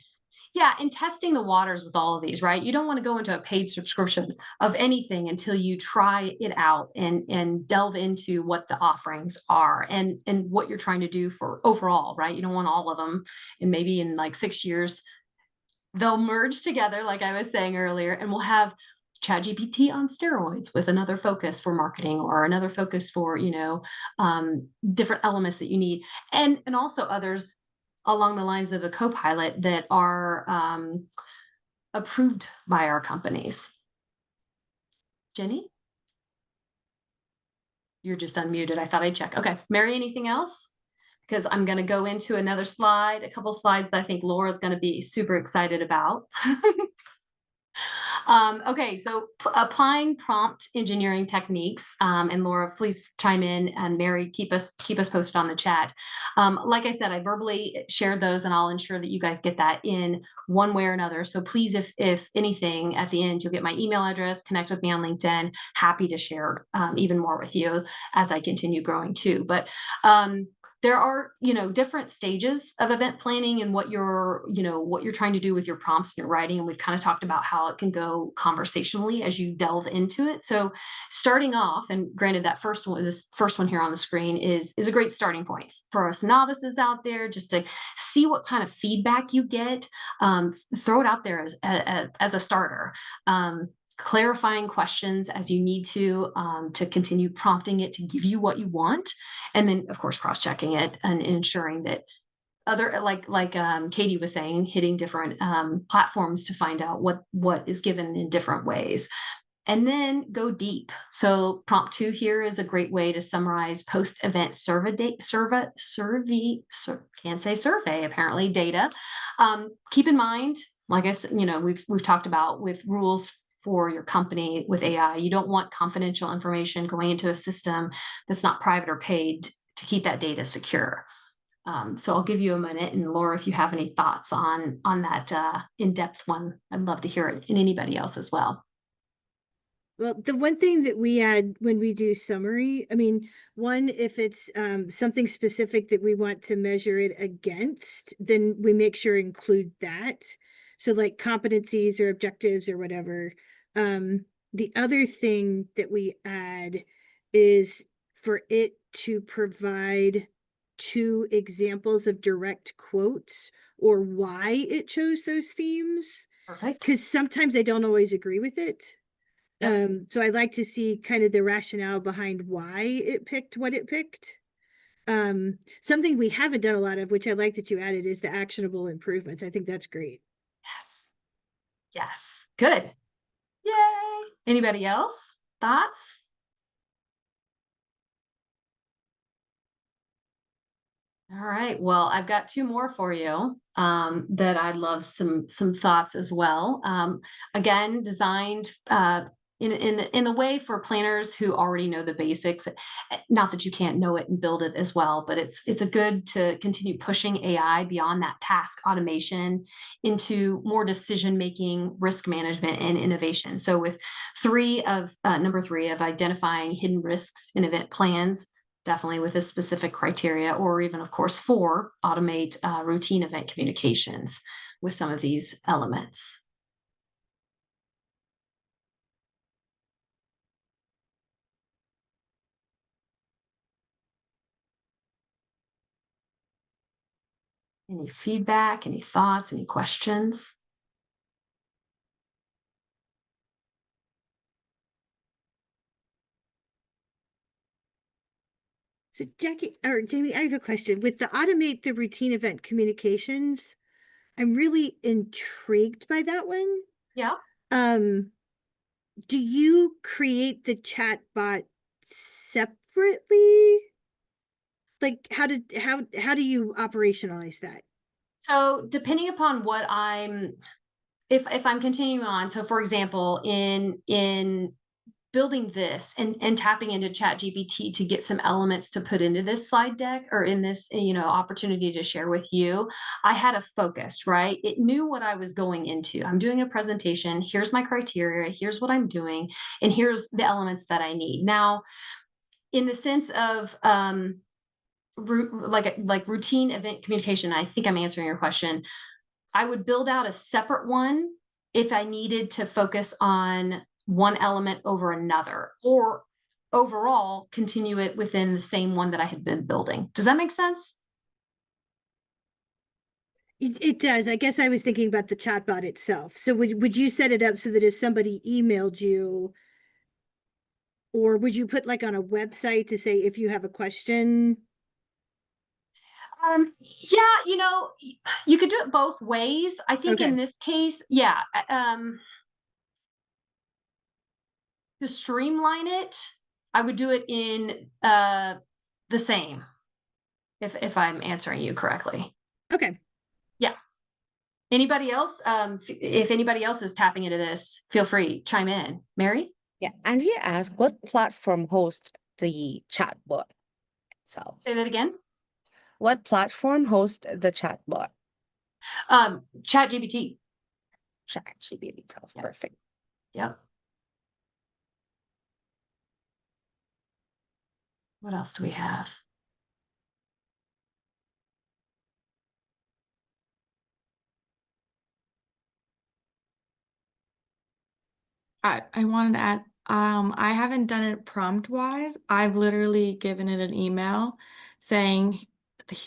Yeah, and testing the waters with all of these, right? You don't want to go into a paid subscription of anything until you try it out and delve into what the offerings are and what you're trying to do for overall, right? You don't want all of them, and maybe in like 6 years, they'll merge together, like I was saying earlier, and we'll have ChatGPT on steroids with another focus for marketing or another focus for, different elements that you need. And also others along the lines of a co-pilot that are approved by our companies. Jenny? You're just unmuted. I thought I'd check. Okay. Mary, anything else? Because I'm going to go into another slide, a couple slides that I think Laura's going to be super excited about. Okay, so applying prompt engineering techniques, and Laura, please chime in, and Mary, keep us posted on the chat. Like I said, I verbally shared those, and I'll ensure that you guys get that in one way or another. So please, if anything, at the end, you'll get my email address, connect with me on LinkedIn. Happy to share even more with you as I continue growing too. But there are, different stages of event planning and what you're trying to do with your prompts and your writing. And we've kind of talked about how it can go conversationally as you delve into it. So starting off, and granted that this first one here on the screen is a great starting point for us novices out there, just to see what kind of feedback you get. Throw it out there as a starter. Clarifying questions as you need to continue prompting it to give you what you want, and then of course cross-checking it and ensuring that other like Katie was saying, hitting different platforms to find out what is given in different ways, and then go deep. So prompt 2 here is a great way to summarize post-event survey apparently data. Keep in mind, like I said, we've talked about with rules for your company with AI, you don't want confidential information going into a system that's not private or paid to keep that data secure. So I'll give you a minute, and Laura, if you have any thoughts on that in-depth one, I'd love to hear it, and anybody else as well. Well, the one thing that we add when we do summary, one, if it's something specific that we want to measure it against, then we make sure to include that. So like competencies or objectives or whatever. The other thing that we add is for it to provide 2 examples of direct quotes or why it chose those themes. Perfect. Because sometimes I don't always agree with it. Yep. So I like to see kind of the rationale behind why it picked what it picked. Something we haven't done a lot of, which I like that you added, is the actionable improvements. I think that's great. Yes. Good. Yay. Anybody else? Thoughts? All right. Well, I've got 2 more for you that I'd love some thoughts as well. Again, designed in the way for planners who already know the basics. Not that you can't know it and build it as well, but it's a good to continue pushing AI beyond that task automation into more decision making, risk management, and innovation. So with number 3 of identifying hidden risks in event plans, definitely with a specific criteria, or even of course 4, automate routine event communications with some of these elements. Any feedback, any thoughts, any questions? So Jackie or Jamie, I have a question. With the automate the routine event communications, I'm really intrigued by that one. Yeah. Do you create the chat bot separately? Like how do you operationalize that? So depending upon what if I'm continuing on, so for example, in building this and tapping into ChatGPT to get some elements to put into this slide deck or in this, opportunity to share with you, I had a focus, right? It knew what I was going into. I'm doing a presentation. Here's my criteria. Here's what I'm doing. And here's the elements that I need. Now, in the sense of, like routine event communication, I think I'm answering your question. I would build out a separate one if I needed to focus on one element over another, or overall continue it within the same one that I had been building. Does that make sense? It does. I guess I was thinking about the chatbot itself. So would you set it up so that if somebody emailed you, or would you put like on a website to say if you have a question? Yeah, you could do it both ways. I think Okay. in this case, yeah, to streamline it, I would do it in the same, if I'm answering you correctly. Okay. Yeah. Anybody else? If anybody else is tapping into this, feel free, chime in. Mary? Yeah, Andrea asked, what platform hosts the chatbot itself? Say that again. What platform hosts the chatbot? ChatGPT. ChatGPT itself. Yep. Perfect. Yep. What else do we have? I wanted to add, I haven't done it prompt wise. I've literally given it an email saying,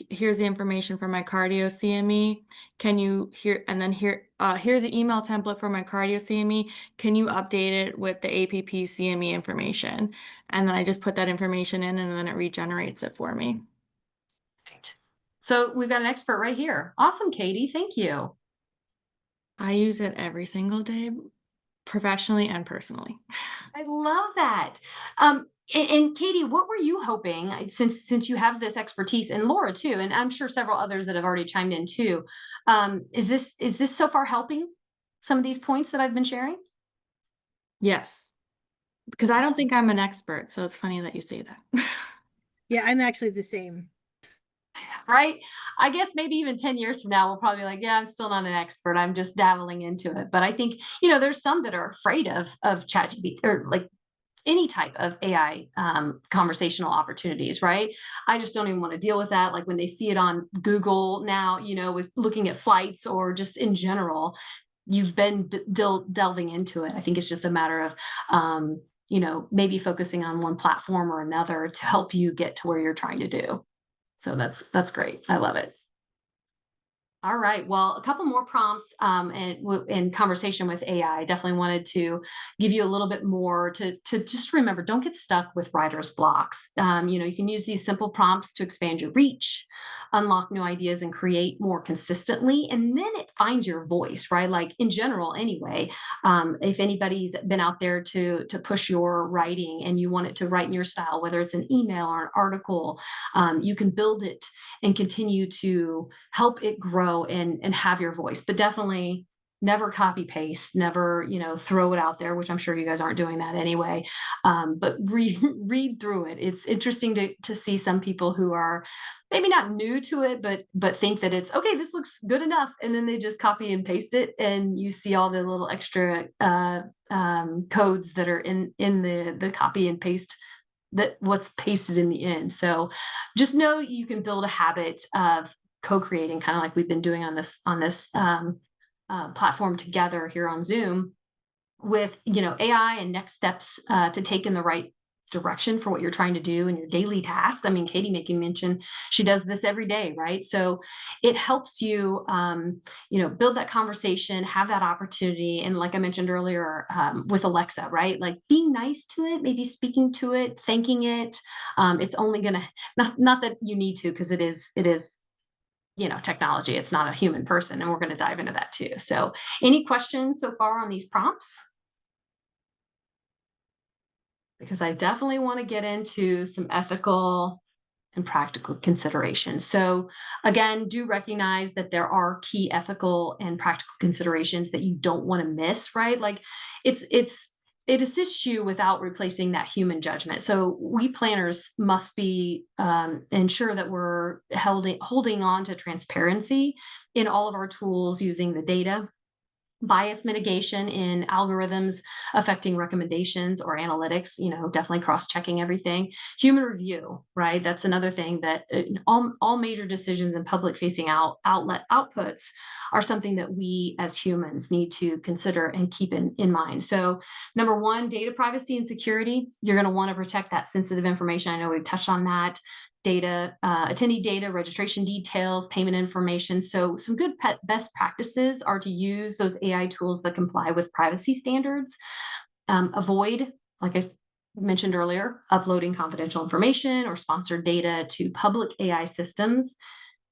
here's the information for my cardio CME. Can you here's the email template for my cardio CME. Can you update it with the APP CME information? And then I just put that information in and then it regenerates it for me. Right. So we've got an expert right here. Awesome, Katie. Thank you. I use it every single day, professionally and personally. I love that. And Katie, what were you hoping, since you have this expertise, and Laura too, and I'm sure several others that have already chimed in too. Is this so far helping some of these points that I've been sharing? Yes, because I don't think I'm an expert, so it's funny that you say that. Yeah, I'm actually the same. Right? I guess maybe even 10 years from now, we'll probably be like, yeah, I'm still not an expert. I'm just dabbling into it. But I think, there's some that are afraid of ChatGPT or like any type of AI conversational opportunities, right? I just don't even want to deal with that. Like when they see it on Google now, with looking at flights or just in general, you've been delving into it. I think it's just a matter of, maybe focusing on one platform or another to help you get to where you're trying to do. So that's great. I love it. All right. Well, a couple more prompts in conversation with AI. I definitely wanted to give you a little bit more to just remember, don't get stuck with writer's blocks. You can use these simple prompts to expand your reach, unlock new ideas, and create more consistently. And then it finds your voice, right? Like in general, anyway, if anybody's been out there to push your writing and you want it to write in your style, whether it's an email or an article, you can build it and continue to help it grow and have your voice, but definitely never copy paste, never, throw it out there, which I'm sure you guys aren't doing that anyway. But read through it. It's interesting to see some people who are maybe not new to it, but think that it's okay, this looks good enough. And then they just copy and paste it. And you see all the little extra codes that are in the copy and paste, that what's pasted in the end. So just know you can build a habit of co-creating, kind of like we've been doing on this platform together here on Zoom, with AI and next steps to take in the right direction for what you're trying to do in your daily tasks. I mean, Katie making mention she does this every day, right? So it helps you build that conversation, have that opportunity. And like I mentioned earlier with Alexa, right? Like being nice to it, maybe speaking to it, thanking it. It's only gonna, not that you need to, because it is technology. It's not a human person, and we're going to dive into that too. So any questions so far on these prompts? Because I definitely want to get into some ethical and practical considerations. So again, do recognize that there are key ethical and practical considerations that you don't want to miss, right? Like it assists you without replacing that human judgment. So we planners must be ensure that we're holding on to transparency in all of our tools, using the data, bias mitigation in algorithms affecting recommendations or analytics, definitely cross-checking everything. Human review, right? That's another thing that all major decisions and public-facing outputs are something that we as humans need to consider and keep in mind. So number one, data privacy and security. You're going to want to protect that sensitive information. I know we've touched on that. attendee data, registration details, payment information. So some good best practices are to use those AI tools that comply with privacy standards. Avoid, like I mentioned earlier, uploading confidential information or sponsored data to public AI systems.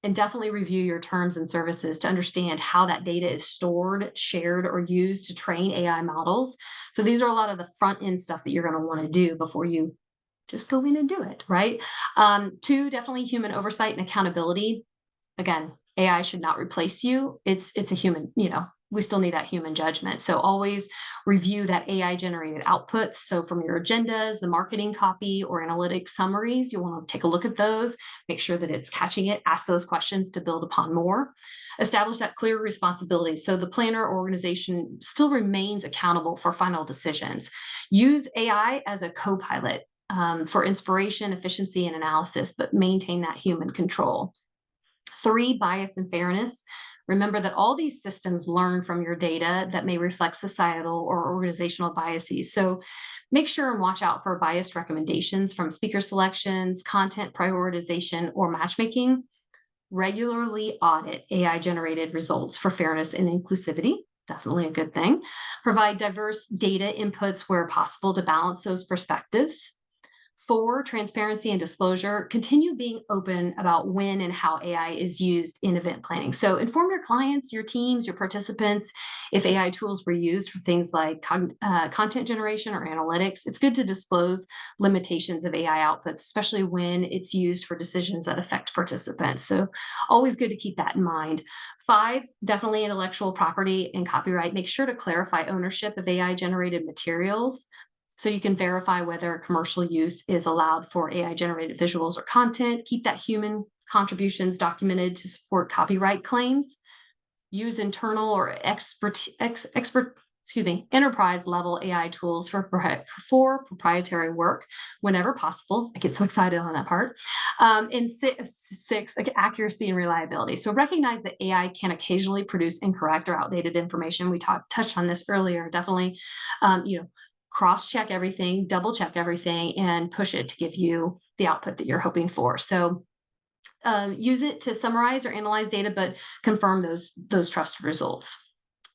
And definitely review your terms and services to understand how that data is stored, shared, or used to train AI models. So these are a lot of the front end stuff that you're going to want to do before you just go in and do it, right? 2, definitely human oversight and accountability. Again, AI should not replace you. It's a human, we still need that human judgment. So always review that AI generated outputs. So from your agendas, the marketing copy, or analytics summaries, you want to take a look at those, make sure that it's catching it, ask those questions to build upon more. Establish that clear responsibility. So the planner or organization still remains accountable for final decisions. Use AI as a co-pilot for inspiration, efficiency, and analysis, but maintain that human control. 3, bias and fairness. Remember that all these systems learn from your data that may reflect societal or organizational biases. So make sure and watch out for biased recommendations from speaker selections, content prioritization, or matchmaking. Regularly audit AI-generated results for fairness and inclusivity. Definitely a good thing. Provide diverse data inputs where possible to balance those perspectives. 4, transparency and disclosure. Continue being open about when and how AI is used in event planning. So inform your clients, your teams, your participants if AI tools were used for things like content generation or analytics. It's good to disclose limitations of AI outputs, especially when it's used for decisions that affect participants. So always good to keep that in mind. 5, definitely intellectual property and copyright. Make sure to clarify ownership of AI-generated materials, so you can verify whether commercial use is allowed for AI-generated visuals or content. Keep that human contributions documented to support copyright claims. Use internal or enterprise level AI tools for proprietary work whenever possible. I get so excited on that part. And 6, accuracy and reliability. So recognize that AI can occasionally produce incorrect or outdated information. We touched on this earlier. Definitely, cross-check everything, double-check everything, and push it to give you the output that you're hoping for. So use it to summarize or analyze data, but confirm those trusted results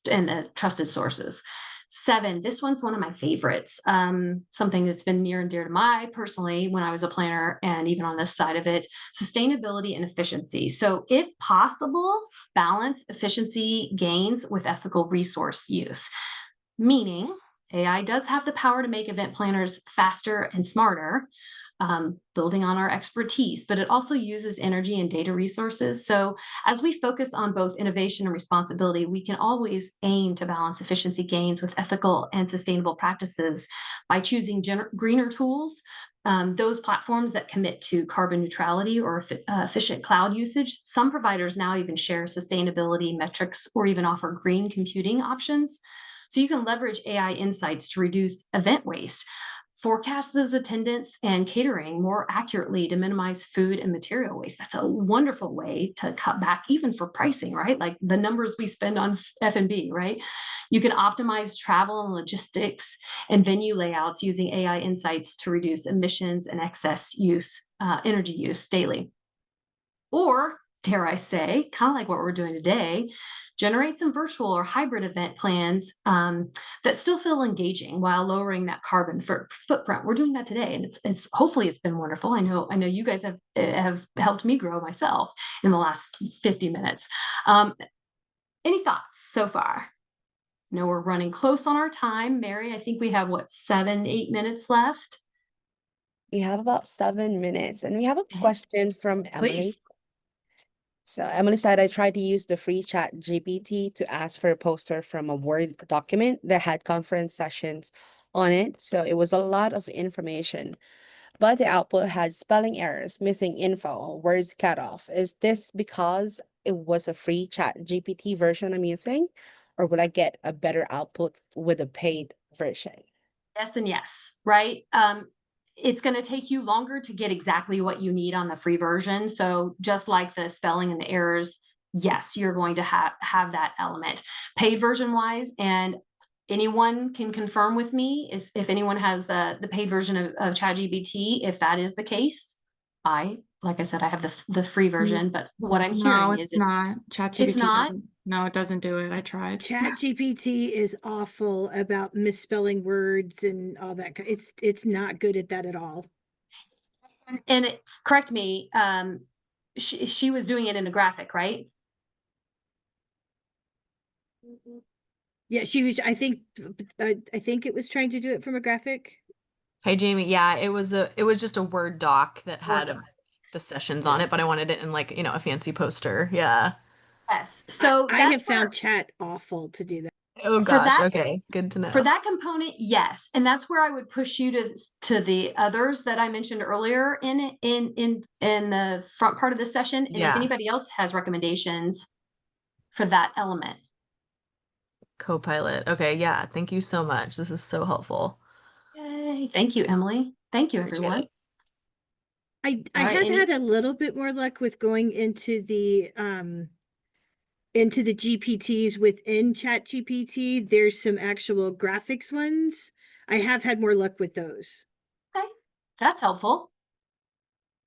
and the trusted sources. 7, this one's one of my favorites, something that's been near and dear to my personally when I was a planner and even on this side of it, sustainability and efficiency. So if possible, balance efficiency gains with ethical resource use, meaning AI does have the power to make event planners faster and smarter, building on our expertise, but it also uses energy and data resources. So as we focus on both innovation and responsibility, we can always aim to balance efficiency gains with ethical and sustainable practices by choosing greener tools, those platforms that commit to carbon neutrality or efficient cloud usage. Some providers now even share sustainability metrics or even offer green computing options. So you can leverage AI insights to reduce event waste, forecast those attendance and catering more accurately to minimize food and material waste. That's a wonderful way to cut back even for pricing, right? Like the numbers we spend on F&B, right? You can optimize travel and logistics and venue layouts using AI insights to reduce emissions and excess use, energy use daily. Or, dare I say, kind of like what we're doing today, generate some virtual or hybrid event plans that still feel engaging while lowering that carbon footprint. We're doing that today, and it's hopefully it's been wonderful. I know you guys have helped me grow myself in the last 50 minutes. Any thoughts so far? No, we're running close on our time. Mary, I think we have 7-8 minutes left. We have about 7 minutes, and we have a question from Emily. Please. So Emily said, I tried to use the free chat GPT to ask for a poster from a Word document that had conference sessions on it. So it was a lot of information, but the output had spelling errors, missing info, words cut off. Is this because it was a free chat GPT version I'm using, or will I get a better output with a paid version? Yes and yes, right? It's going to take you longer to get exactly what you need on the free version. So just like the spelling and the errors, yes, you're going to have that element. Paid version wise, and anyone can confirm with me is if anyone has the paid version of ChatGPT, if that is the case, I like I said, I have the free version, but what I'm No, hearing it's is not. it's ChatGPT not. doesn't. No, it doesn't do it. I tried. ChatGPT is awful about misspelling words and all that. It's not good at that at all. And correct me, she was doing it in a graphic, right? Yeah, she was. I think it was trying to do it from a graphic. Hey Jamie, yeah, it was just a Word doc that had the sessions on it, but I wanted it in like, a fancy poster. Yeah. Yes. So I that's have found chat awful to do that. Oh for gosh, that, okay. Good to know. for that component, yes. And that's where I would push you to the others that I mentioned earlier in the front part of the session. And if Yeah. anybody else has recommendations for that element. Copilot. Okay, yeah. Thank you so much. This is so helpful. Yay. Thank you, Emily. Thank you, Appreciate everyone. it. I All right, have had a little bit more luck with going into the GPTs within ChatGPT. There's some actual graphics ones. I have had more luck with those. Okay. That's helpful.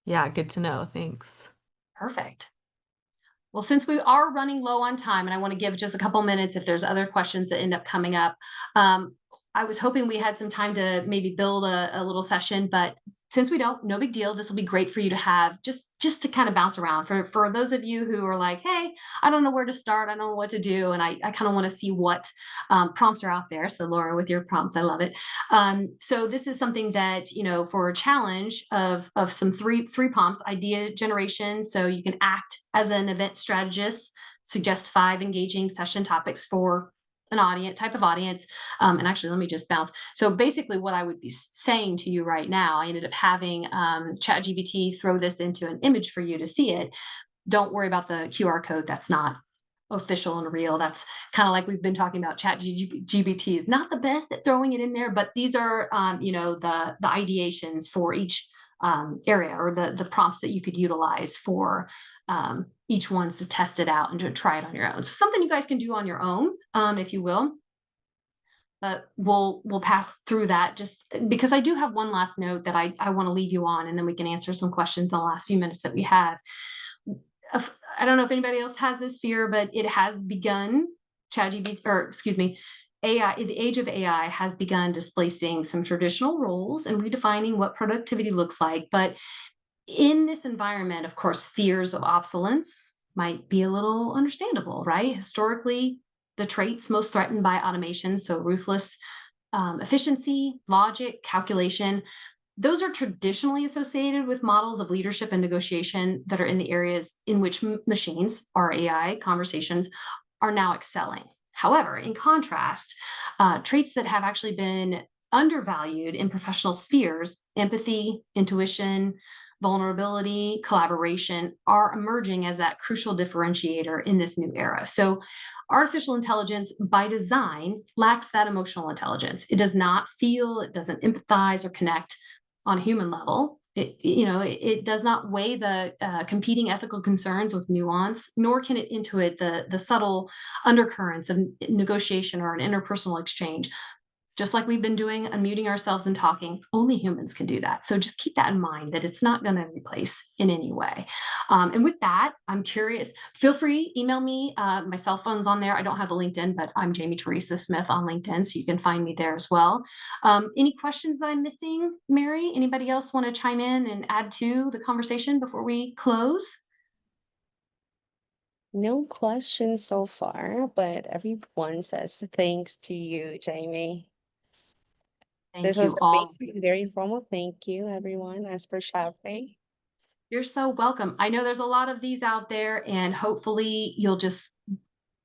Yeah, good to know. Thanks. Perfect. Well, since we are running low on time, and I want to give just a couple minutes if there's other questions that end up coming up, I was hoping we had some time to maybe build a little session, but since we don't, no big deal. This will be great for you to have just to kind of bounce around for those of you who are like, hey, I don't know where to start. I don't know what to do. And I kind of want to see what prompts are out there. So Laura, with your prompts, I love it. So this is something that, for a challenge of some three prompts, idea generation. So you can act as an event strategist, suggest 5 engaging session topics for an type of audience. And actually, let me just bounce. So basically what I would be saying to you right now, I ended up having ChatGPT throw this into an image for you to see it. Don't worry about the QR code. That's not official and real. That's kind of like we've been talking about. ChatGPT is not the best at throwing it in there, but these are, the ideations for each area, or the prompts that you could utilize for each one's to test it out and to try it on your own. So something you guys can do on your own, if you will. But we'll pass through that just because I do have one last note that I want to leave you on, and then we can answer some questions in the last few minutes that we have. I don't know if anybody else has this fear, but it has begun. AI, the age of AI has begun displacing some traditional roles and redefining what productivity looks like. But in this environment, of course, fears of obsolescence might be a little understandable, right? Historically, the traits most threatened by automation, so ruthless efficiency, logic, calculation, those are traditionally associated with models of leadership and negotiation that are in the areas in which machines, our AI conversations, are now excelling. However, in contrast, traits that have actually been undervalued in professional spheres, empathy, intuition, vulnerability, collaboration, are emerging as that crucial differentiator in this new era. So artificial intelligence by design lacks that emotional intelligence. It does not feel, it doesn't empathize or connect on a human level. It does not weigh the competing ethical concerns with nuance, nor can it intuit the subtle undercurrents of negotiation or an interpersonal exchange. Just like we've been doing, unmuting ourselves and talking, only humans can do that. So just keep that in mind, that it's not going to replace in any way. And with that, I'm curious, feel free, email me. My cell phone's on there. I don't have a LinkedIn, but I'm Jaime Teresa Smith on LinkedIn, so you can find me there as well. Any questions that I'm missing, Mary? Anybody else want to chime in and add to the conversation before we close? No questions so far, but everyone says thanks to you, Jaime. This Thank was you all. amazing, very formal. Thank you, everyone. As per Xiaopei. You're so welcome. I know there's a lot of these out there, and hopefully you'll just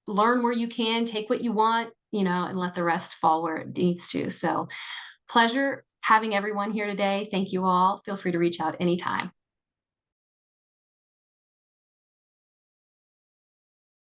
learn where you can, take what you want, and let the rest fall where it needs to. So pleasure having everyone here today. Thank you all. Feel free to reach out anytime.